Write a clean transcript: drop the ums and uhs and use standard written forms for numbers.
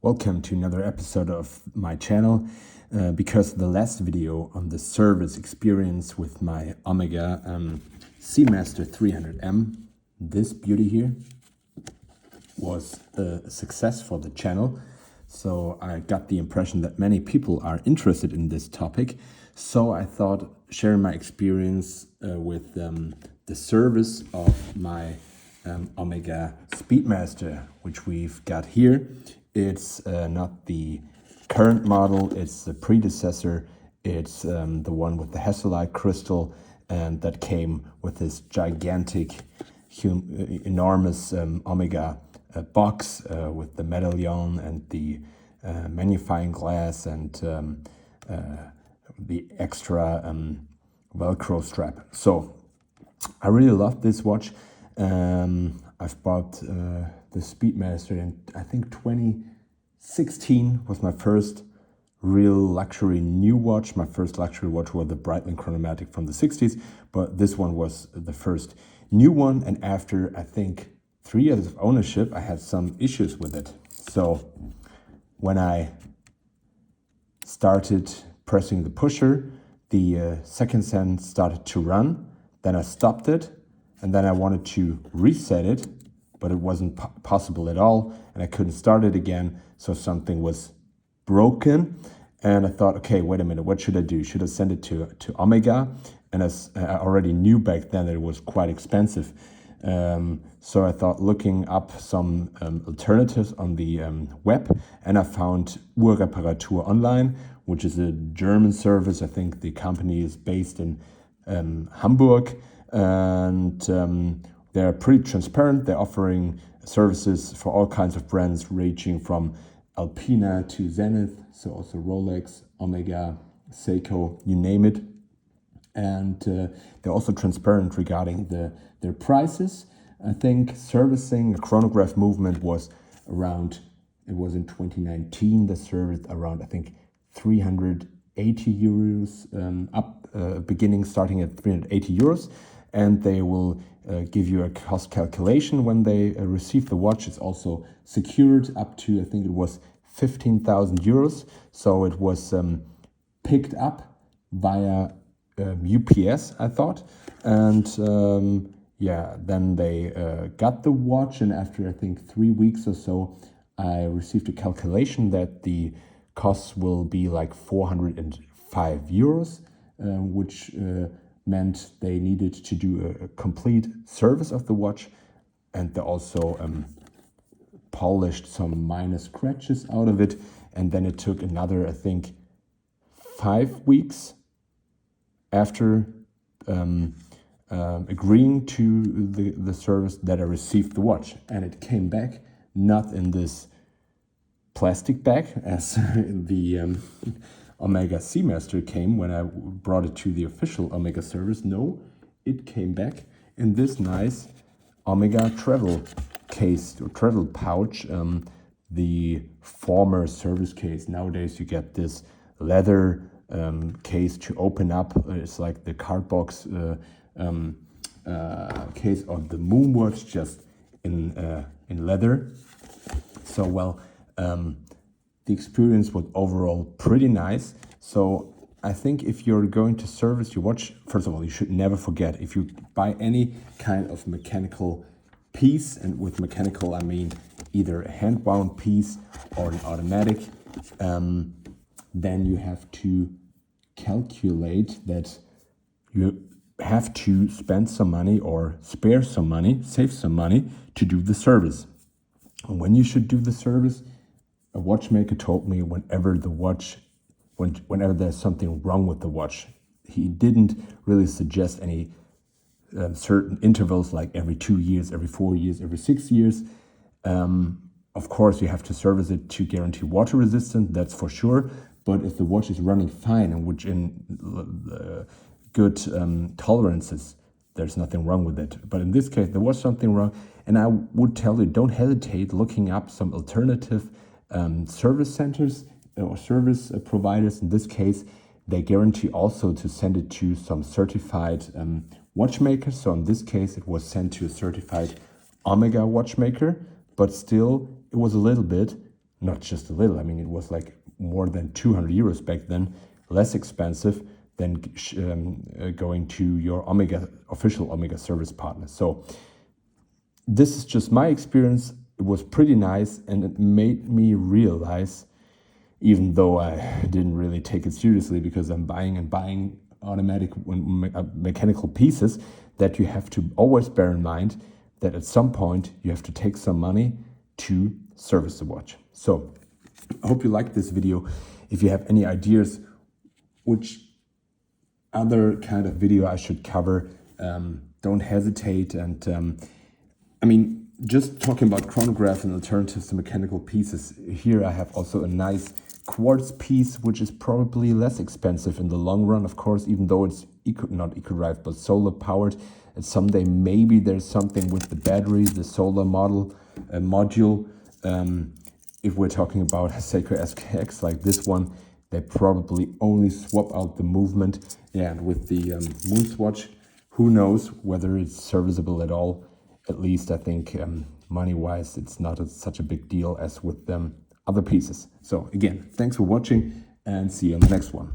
Welcome to another episode of my channel. Because the last video on the service experience with my Omega Seamaster 300M, this beauty here, was a success for the channel. So I got the impression that many people are interested in this topic. So I thought sharing my experience with the service of my Omega Speedmaster, which we've got here. It's not the current model, it's the predecessor. It's the one with the Hesalite crystal, and that came with this gigantic, enormous Omega box with the medallion and the magnifying glass and the extra Velcro strap. So I really love this watch. I've bought the Speedmaster in, I think, 2016 was my first real luxury new watch. My first luxury watch was the Breitling Chronomatic from the 60s, but this one was the first new one. And after, I think, 3 years of ownership, I had some issues with it. So when I started pressing the pusher, the second sense started to run. Then I stopped it, and then I wanted to reset it, but it wasn't possible at all, and I couldn't start it again, so something was broken. And I thought, okay, wait a minute, what should I do? Should I send it to Omega? And as I already knew back then that it was quite expensive. So I thought, looking up some alternatives on the web, and I found Uhrreparatur Online, which is a German service. I think the company is based in Hamburg, and they're pretty transparent. They're offering services for all kinds of brands, ranging from Alpina to Zenith, so also Rolex, Omega, Seiko, you name it. And they're also transparent regarding their prices. I think servicing a chronograph movement was around, it was in 2019, the service around, I think, 380 euros, beginning starting at 380 euros. And they will give you a cost calculation when they receive the watch. It's also secured up to, I think it was 15,000 euros. So it was picked up via UPS, I thought. And then they got the watch. And after, I think, 3 weeks or so, I received a calculation that the costs will be like 405 euros, which meant they needed to do a complete service of the watch, and they also polished some minor scratches out of it. And then it took another, I think, 5 weeks after agreeing to the service that I received the watch, and it came back not in this plastic bag as the Omega Seamaster came when I brought it to the official Omega service. No, it came back in this nice Omega travel case or travel pouch, the former service case. Nowadays you get this leather case to open up. It's like the card box case of the Moonwatch, just in leather. So the experience was overall pretty nice. So I think if you're going to service your watch, first of all, you should never forget, if you buy any kind of mechanical piece, and with mechanical I mean either a hand-wound piece or an automatic, then you have to calculate that you have to spend some money or spare some money, save some money to do the service. And when you should do the service, a watchmaker told me whenever there's something wrong with the watch. He didn't really suggest any certain intervals, like every 2 years, every 4 years, every 6 years. Of course, you have to service it to guarantee water resistance, that's for sure. But if the watch is running fine and which in good tolerances, there's nothing wrong with it. But in this case, there was something wrong. And I would tell you, don't hesitate looking up some alternative service centers or service providers. In this case, they guarantee also to send it to some certified watchmakers. So in this case, it was sent to a certified Omega watchmaker, but still it was a little bit not just a little. I mean, it was like more than 200 euros back then, less expensive than going to your official Omega service partner. So this is just my experience. It was pretty nice, and it made me realize, even though I didn't really take it seriously because I'm buying automatic mechanical pieces, that you have to always bear in mind that at some point you have to take some money to service the watch. So I hope you liked this video. If you have any ideas which other kind of video I should cover, don't hesitate. And I mean, just talking about chronograph and alternatives to mechanical pieces, here I have also a nice quartz piece, which is probably less expensive in the long run, of course, even though it's not eco-drive but solar powered. And someday maybe there's something with the battery, the solar module. If we're talking about a Seiko SKX like this one, they probably only swap out the movement. Yeah, and with the Moonswatch, who knows whether it's serviceable at all. At least I think money-wise, it's not such a big deal as with them other pieces. So again, thanks for watching, and see you on the next one.